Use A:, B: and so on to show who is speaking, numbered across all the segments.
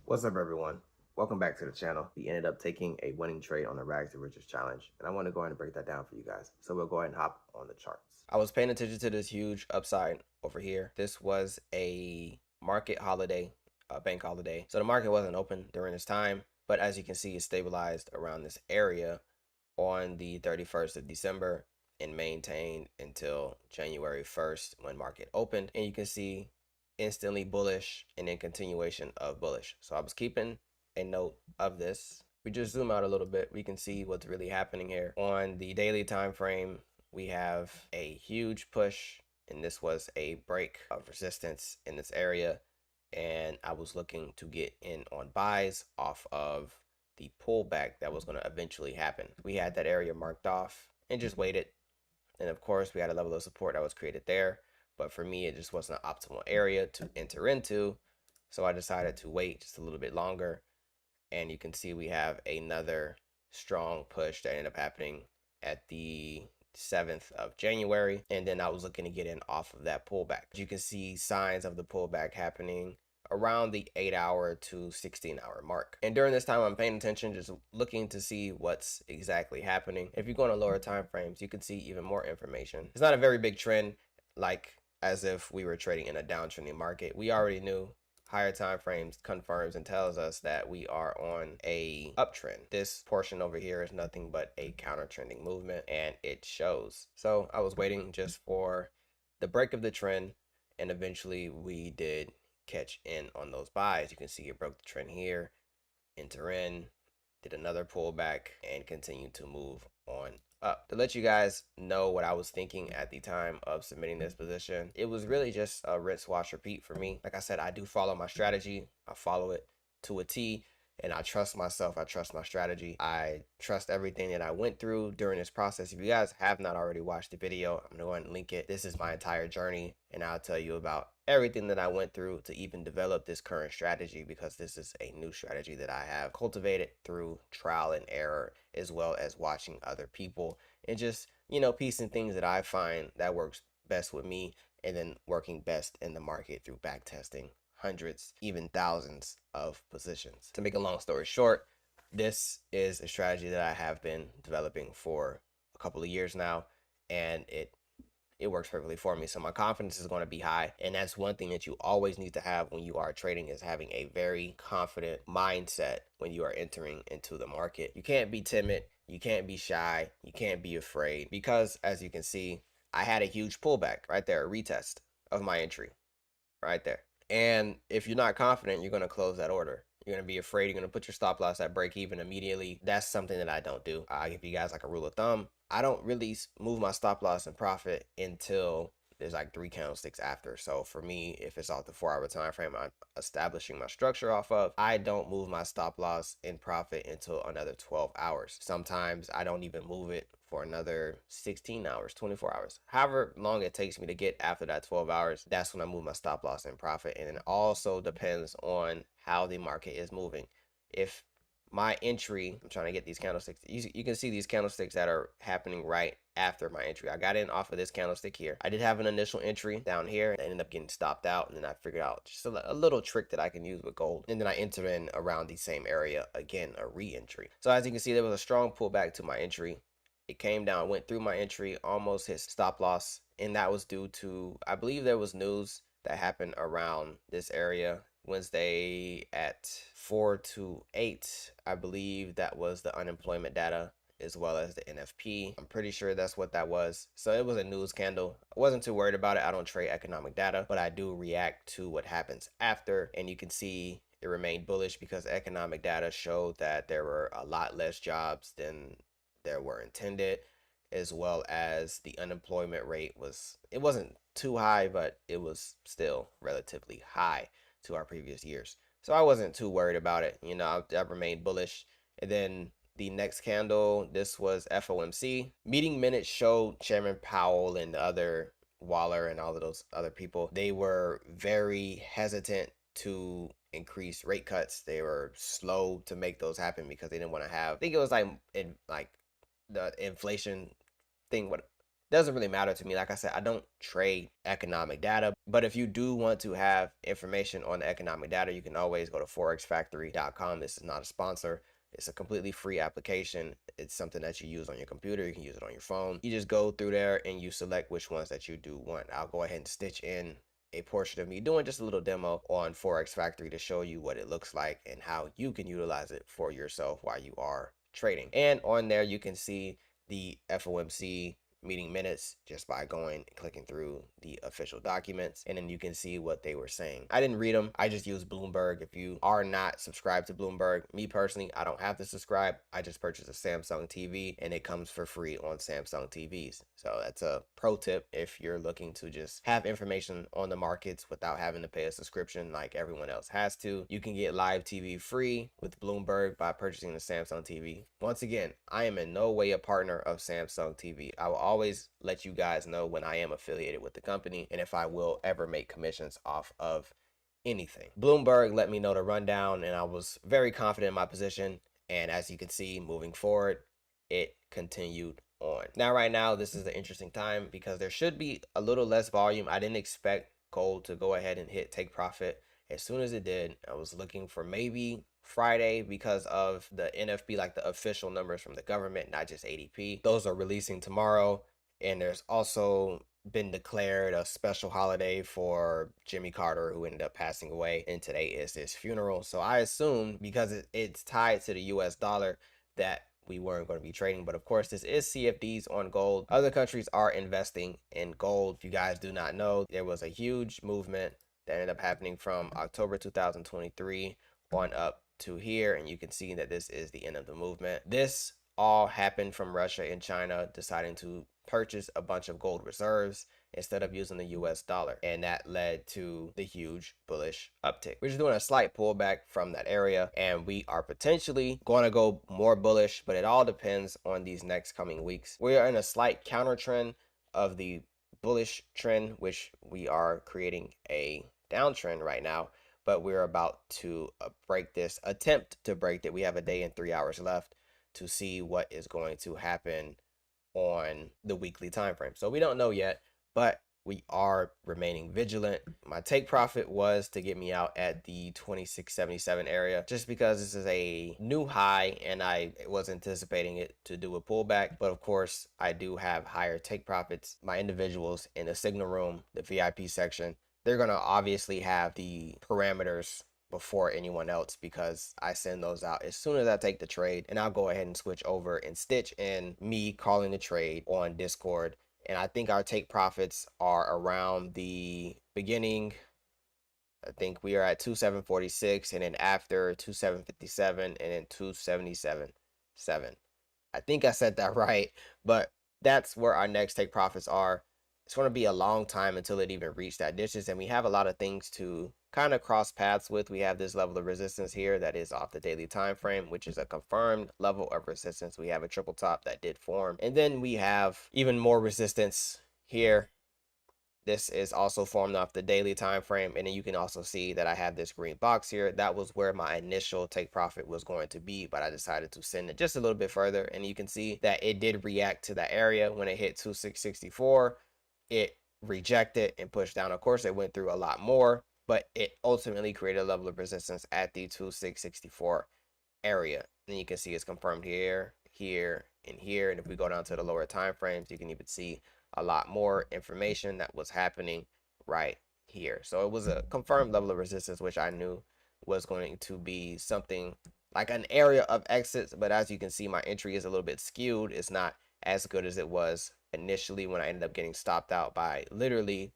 A: What's up, everyone? Welcome back to the channel. We ended up taking a winning trade on the Rags to Riches challenge, and I want to go ahead and break that down for you guys. So we'll go ahead and hop on the charts. I was paying attention to this huge upside over here. This was a market holiday, a bank holiday. So the market wasn't open during this time, but as you can see, it stabilized around this area on the 31st of December and maintained until January 1st when market opened. And you can see instantly bullish and then continuation of bullish. So I was keeping a note of this. We just zoom out a little bit, we can see what's really happening here. On the daily time frame, we have a huge push, and this was a break of resistance in this area. And I was looking to get in on buys off of the pullback that was going to eventually happen. We had that area marked off and just waited. And of course, we had a level of support that was created there. But for me, it just wasn't an optimal area to enter into. So I decided to wait just a little bit longer. And you can see we have another strong push that ended up happening at the 7th of January. And then I was looking to get in off of that pullback. You can see signs of the pullback happening around the 8-hour to 16-hour mark. And during this time, I'm paying attention, just looking to see what's exactly happening. If you go on lower time frames, you can see even more information. It's not a very big trend, like as if we were trading in a downtrending market. We already knew. Higher time frames confirms and tells us that we are on a uptrend. This portion over here is nothing but a counter trending movement, and it shows. So I was waiting just for the break of the trend, and eventually we did catch in on those buys. You can see it broke the trend here, enter in, did another pullback, and continued to move on up. To let you guys know what I was thinking at the time of submitting this position, it was really just a rinse, wash, repeat for me. Like I said, I do follow my strategy. I follow it to a T, and I trust myself. I trust my strategy. I trust everything that I went through during this process. If you guys have not already watched the video, I'm going to go ahead and link it. This is my entire journey, and I'll tell you about everything that I went through to even develop this current strategy, because this is a new strategy that I have cultivated through trial and error, as well as watching other people and just, piecing things that I find that works best with me, and then working best in the market through back testing hundreds, even thousands of positions. To make a long story short, this is a strategy that I have been developing for a couple of years now, and it works perfectly for me. So my confidence is going to be high. And that's one thing that you always need to have when you are trading, is having a very confident mindset when you are entering into the market. You can't be timid. You can't be shy. You can't be afraid, because as you can see, I had a huge pullback right there, a retest of my entry right there. And if you're not confident, you're going to close that order. You're going to be afraid. You're going to put your stop loss at break even immediately. That's something that I don't do. I give you guys like a rule of thumb. I don't really move my stop loss and profit until there's like 3 candlesticks after. So for me, if it's off the 4-hour time frame I'm establishing my structure off of, I don't move my stop loss in profit until another 12 hours. Sometimes I don't even move it for another 16 hours, 24 hours. However long it takes me to get after that 12 hours, that's when I move my stop loss in profit. And it also depends on how the market is moving. If my entry, I'm trying to get these candlesticks, you can see these candlesticks that are happening right after my entry. I got in off of this candlestick here. I did have an initial entry down here. I ended up getting stopped out, and then I figured out just a little trick that I can use with gold. And then I entered in around the same area, again, a re-entry. So as you can see, there was a strong pullback to my entry. It came down, went through my entry, almost hit stop loss. And that was due to, I believe there was news that happened around this area Wednesday at 4 to 8. I believe that was the unemployment data as well as the NFP. I'm pretty sure that's what that was. So it was a news candle. I wasn't too worried about it. I don't trade economic data, but I do react to what happens after. And you can see it remained bullish because economic data showed that there were a lot less jobs than there were intended, as well as the unemployment rate it wasn't too high, but it was still relatively high to our previous years. So I wasn't too worried about it. I remained bullish. And then the next candle, this was FOMC. Meeting minutes showed Chairman Powell and the other Waller and all of those other people, they were very hesitant to increase rate cuts. They were slow to make those happen because they didn't want to have, I think it was like the inflation thing, doesn't really matter to me. Like I said, I don't trade economic data, but if you do want to have information on the economic data, you can always go to forexfactory.com. This is not a sponsor. It's a completely free application. It's something that you use on your computer. You can use it on your phone. You just go through there and you select which ones that you do want. I'll go ahead and stitch in a portion of me doing just a little demo on Forex Factory to show you what it looks like and how you can utilize it for yourself while you are trading. And on there, you can see the FOMC meeting minutes just by going and clicking through the official documents, and then you can see what they were saying. I didn't read them. I just used Bloomberg. If you are not subscribed to Bloomberg, me personally, I don't have to subscribe. I just purchased a Samsung TV and it comes for free on Samsung TVs. So that's a pro tip if you're looking to just have information on the markets without having to pay a subscription like everyone else has to. You can get live TV free with Bloomberg by purchasing the Samsung TV. Once again, I am in no way a partner of Samsung TV. I will always let you guys know when I am affiliated with the company and if I will ever make commissions off of anything. Bloomberg let me know the rundown and I was very confident in my position. And as you can see, moving forward, it continued on. Now, right now, this is an interesting time because there should be a little less volume. I didn't expect gold to go ahead and hit take profit as soon as it did. I was looking for maybe Friday because of the NFP, like the official numbers from the government, not just ADP. Those are releasing tomorrow. And there's also been declared a special holiday for Jimmy Carter, who ended up passing away, and today is his funeral. So I assume because it's tied to the US dollar that we weren't going to be trading. But of course, this is CFDs on gold. Other countries are investing in gold. If you guys do not know, there was a huge movement that ended up happening from October 2023 on up to here, and you can see that this is the end of the movement. This all happened from Russia and China deciding to purchase a bunch of gold reserves instead of using the US dollar, and that led to the huge bullish uptick. We're just doing a slight pullback from that area, and we are potentially going to go more bullish, but it all depends on these next coming weeks. We are in a slight counter trend of the bullish trend, which we are creating a downtrend right now, but we're about to break this, attempt to break it. We have a day and 3 hours left to see what is going to happen on the weekly time frame. So we don't know yet, but we are remaining vigilant. My take profit was to get me out at the 2677 area, just because this is a new high and I was anticipating it to do a pullback. But of course, I do have higher take profits. My individuals in the signal room, the VIP section, they're going to obviously have the parameters before anyone else because I send those out as soon as I take the trade, and I'll go ahead and switch over and stitch in me calling the trade on Discord. And I think our take profits are around the beginning. I think we are at 2746, and then after 2757, and then 277.7. I think I said that right, but that's where our next take profits are. It's going to be a long time until it even reached that distance, and we have a lot of things to kind of cross paths with. We have this level of resistance here that is off the daily time frame, which is a confirmed level of resistance. We have a triple top that did form, and then we have even more resistance here. This is also formed off the daily time frame, and then you can also see that I have this green box here. That was where my initial take profit was going to be, but I decided to send it just a little bit further, and you can see that it did react to that area. When it hit 2664, it rejected and pushed down. Of course, it went through a lot more, but it ultimately created a level of resistance at the 2664 area. And you can see it's confirmed here, here, and here. And if we go down to the lower time frames, you can even see a lot more information that was happening right here. So it was a confirmed level of resistance, which I knew was going to be something like an area of exits. But as you can see, my entry is a little bit skewed. It's not as good as it was initially when I ended up getting stopped out by literally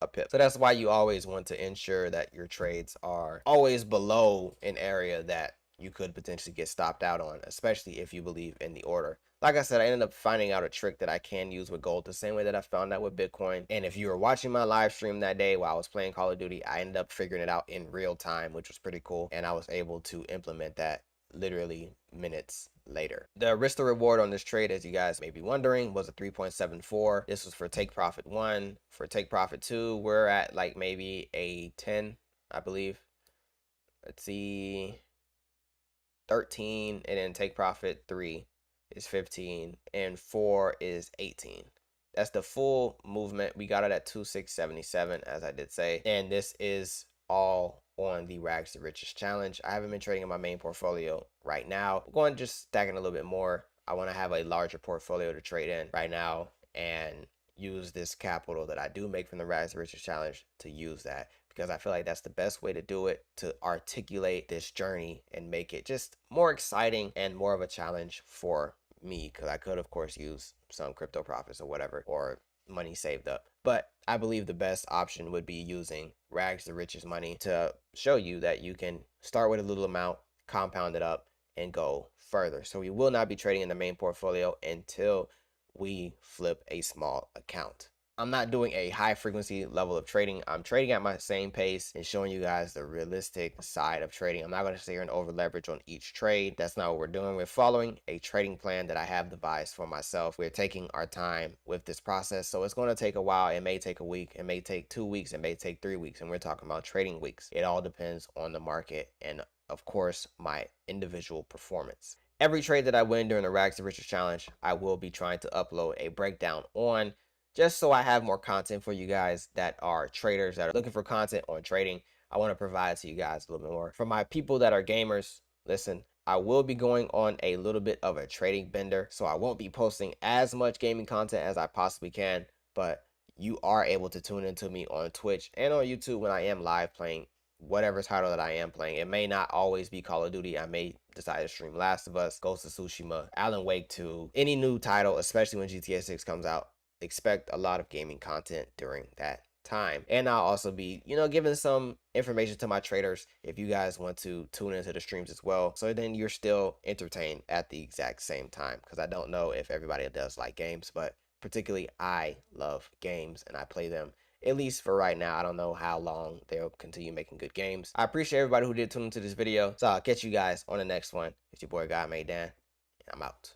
A: a pip. So that's why you always want to ensure that your trades are always below an area that you could potentially get stopped out on, especially if you believe in the order. Like I said, I ended up finding out a trick that I can use with gold the same way that I found out with Bitcoin. And if you were watching my live stream that day while I was playing Call of Duty, I ended up figuring it out in real time, which was pretty cool. And I was able to implement that literally minutes later. The risk to reward on this trade, as you guys may be wondering, was a 3.74. This was for take profit 1. For take profit 2, we're at like maybe a 10, I believe. Let's see, 13, and then take profit 3 is 15, and 4 is 18. That's the full movement. We got it at 2677, as I did say. And this is all on the Rags to Riches challenge. I haven't been trading in my main portfolio right now. I'm going just stacking a little bit more. I want to have a larger portfolio to trade in right now and use this capital that I do make from the Rags to Riches challenge to use that, because I feel like that's the best way to do it, to articulate this journey and make it just more exciting and more of a challenge for me, because I could of course use some crypto profits or whatever, or money saved up, but I believe the best option would be using Rags to Riches money to show you that you can start with a little amount, compound it up, and go further. So we will not be trading in the main portfolio until we flip a small account. I'm not doing a high frequency level of trading. I'm trading at my same pace and showing you guys the realistic side of trading. I'm not going to sit here and over leverage on each trade. That's not what we're doing. We're following a trading plan that I have devised for myself. We're taking our time with this process. So it's going to take a while. It may take a week. It may take 2 weeks. It may take 3 weeks. And we're talking about trading weeks. It all depends on the market and, of course, my individual performance. Every trade that I win during the Rags to Riches challenge, I will be trying to upload a breakdown on, just so I have more content for you guys that are traders that are looking for content on trading. I want to provide to you guys a little bit more. For my people that are gamers, listen, I will be going on a little bit of a trading bender, so I won't be posting as much gaming content as I possibly can, but you are able to tune into me on Twitch and on YouTube when I am live playing whatever title that I am playing. It may not always be Call of Duty. I may decide to stream Last of Us, Ghost of Tsushima, Alan Wake 2, any new title, especially when GTA 6 comes out. Expect a lot of gaming content during that time. And I'll also be, giving some information to my traders if you guys want to tune into the streams as well. So then you're still entertained at the exact same time, because I don't know if everybody does like games, but particularly I love games and I play them. At least for right now. I don't know how long they'll continue making good games. I appreciate everybody who did tune into this video. So I'll catch you guys on the next one. It's your boy God Made Dan, and I'm out.